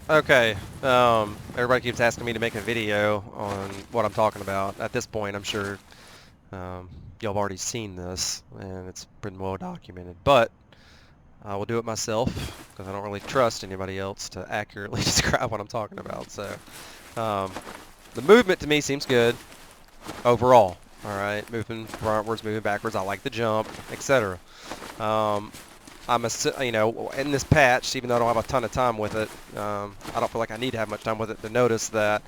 Okay, everybody keeps asking me to make a video on what I'm talking about. At this point, I'm sure y'all have already seen this, and it's been well documented. But I will do it myself, because I don't really trust anybody else to accurately describe what I'm talking about. So, um, the movement to me seems good overall. All right, moving frontwards, moving backwards. I like the jump, etc. In this patch, even though I don't have a ton of time with it, I don't feel like I need to have much time with it to notice that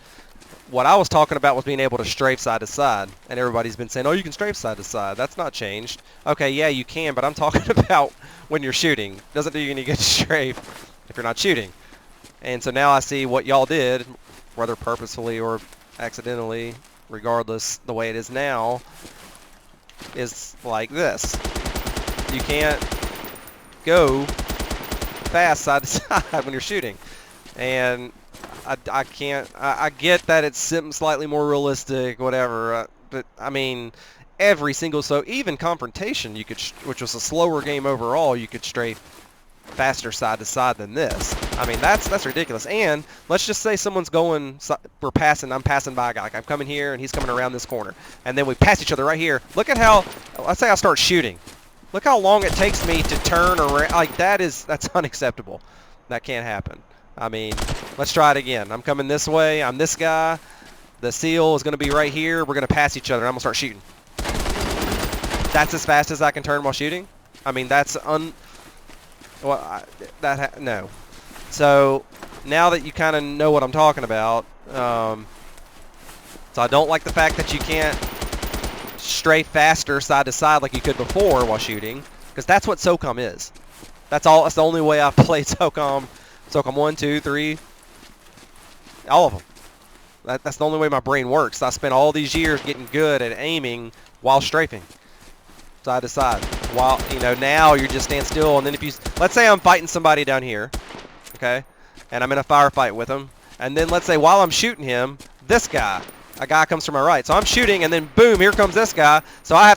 what I was talking about was being able to strafe side to side, and everybody's been saying, oh, you can strafe side to side. That's not changed. Okay, yeah, you can, but I'm talking about when you're shooting. Doesn't do you any good to strafe if you're not shooting. And so now I see what y'all did, whether purposefully or accidentally, regardless, the way it is now, is like this. You can't go fast side to side when you're shooting. And I can't, I get that it's slightly more realistic, whatever, but I mean, every single, so even confrontation, you could, which was a slower game overall, you could strafe faster side to side than this. I mean, that's ridiculous. And let's just say someone's going, I'm passing by a guy, like I'm coming here and he's coming around this corner, and then we pass each other right here. Look at how, let's say I start shooting. Look how long it takes me to turn around. Like, that's unacceptable. That can't happen. I mean, let's try it again. I'm coming this way. I'm this guy. The seal is going to be right here. We're going to pass each other. I'm going to start shooting. That's as fast as I can turn while shooting? I mean, that's no. So, now that you kind of know what I'm talking about, so I don't like the fact that you can't strafe faster side to side like you could before while shooting, because that's what SOCOM is. That's the only way I've played SOCOM 1, 2, 3, all of them. That's the only way my brain works. I spent all these years getting good at aiming while strafing side to side. While, now you're just stand still, and then let's say I'm fighting somebody down here, okay, and I'm in a firefight with him, and then let's say while I'm shooting him, a guy comes to my right. So I'm shooting, and then boom, here comes this guy. So I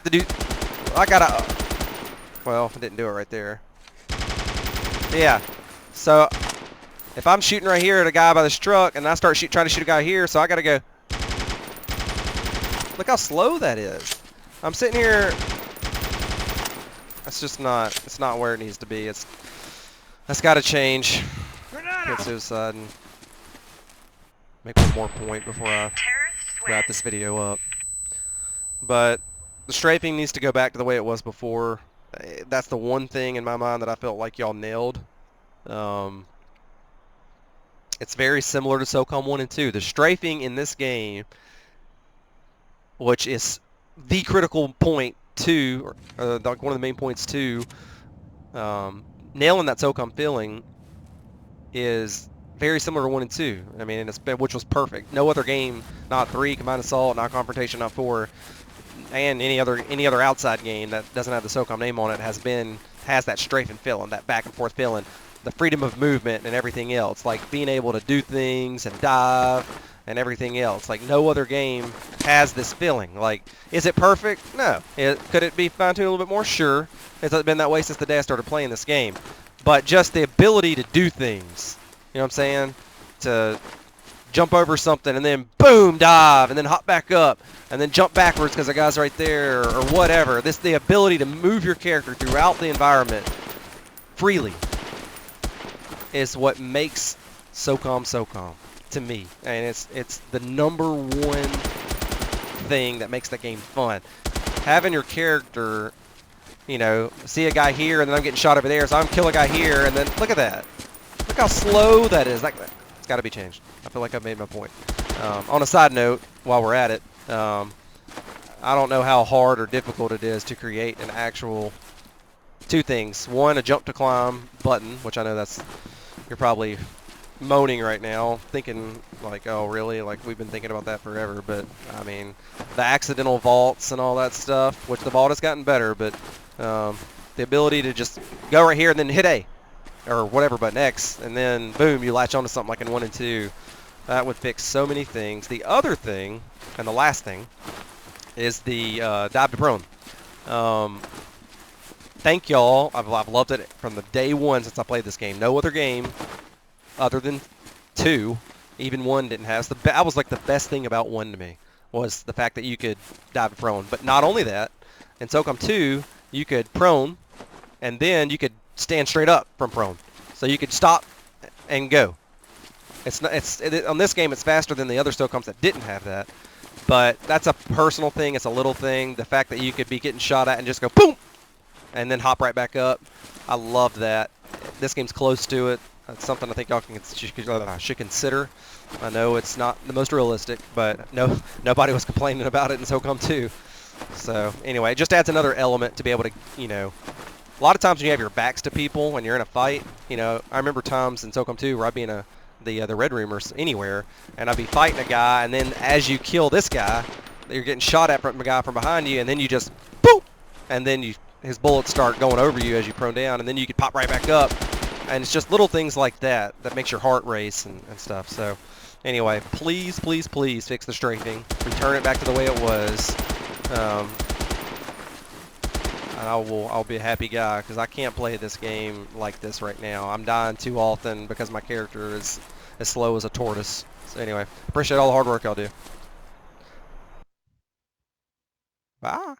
well, I didn't do it right there. Yeah. So if I'm shooting right here at a guy by this truck, and I start trying to shoot a guy here, so I got to go. Look how slow that is. I'm sitting here. It's not where it needs to be. That's got to change. Hit suicide and make one more point before I wrap this video up. But the strafing needs to go back to the way it was before. That's the one thing in my mind that I felt like y'all nailed. It's very similar to SOCOM 1 and 2. The strafing in this game, which is the critical point to, one of the main points to nailing that SOCOM feeling, is very similar to 1 and 2. I mean, which was perfect. No other game, not 3, Combined Assault, not Confrontation, not 4, and any other outside game that doesn't have the SOCOM name on it has that strafing feeling, that back and forth feeling, the freedom of movement and everything else, like being able to do things and dive and everything else. Like, no other game has this feeling. Like, is it perfect? No. Could it be fine-tuned a little bit more? Sure. It's been that way since the day I started playing this game. But just the ability to do things, you know what I'm saying? To jump over something and then boom, dive, and then hop back up, and then jump backwards because the guy's right there, or whatever. The ability to move your character throughout the environment freely is what makes SOCOM to me. And it's the number one thing that makes the game fun. Having your character, see a guy here, and then I'm getting shot over there, so I'm killing a guy here, and then look at that. Look how slow that is. It's got to be changed. I feel like I've made my point. On a side note, while we're at it, I don't know how hard or difficult it is to create an actual two things. One, a jump to climb button, which I know you're probably moaning right now, thinking like, oh really? Like, we've been thinking about that forever. But I mean, the accidental vaults and all that stuff, which the vault has gotten better, but the ability to just go right here and then hit A, or whatever button, X, and then boom, you latch onto something like in 1 and 2. That would fix so many things. The other thing, and the last thing, is the dive to prone. Thank y'all. I've loved it from the day one since I played this game. No other game other than 2. Even 1 didn't have. That was like the best thing about 1 to me, was the fact that you could dive to prone. But not only that, in SOCOM 2, you could prone, and then you could stand straight up from prone. So you could stop and go. On this game, it's faster than the other SOCOMs that didn't have that. But that's a personal thing. It's a little thing. The fact that you could be getting shot at and just go boom, and then hop right back up. I love that. This game's close to it. That's something I think y'all should consider. I know it's not the most realistic, but nobody was complaining about it in SOCOM 2. So anyway, it just adds another element to be able to, a lot of times when you have your backs to people when you're in a fight, I remember times in SOCOM 2 where I'd be in the Red Room or anywhere, and I'd be fighting a guy, and then as you kill this guy, you're getting shot at from a guy from behind you, and then you just boop, and then his bullets start going over you as you prone down, and then you can pop right back up. And it's just little things like that that makes your heart race and stuff. So anyway, please, please, please fix the strafing. Return it back to the way it was. And I'll be a happy guy, because I can't play this game like this right now. I'm dying too often because my character is as slow as a tortoise. So anyway, appreciate all the hard work y'all do. Bye.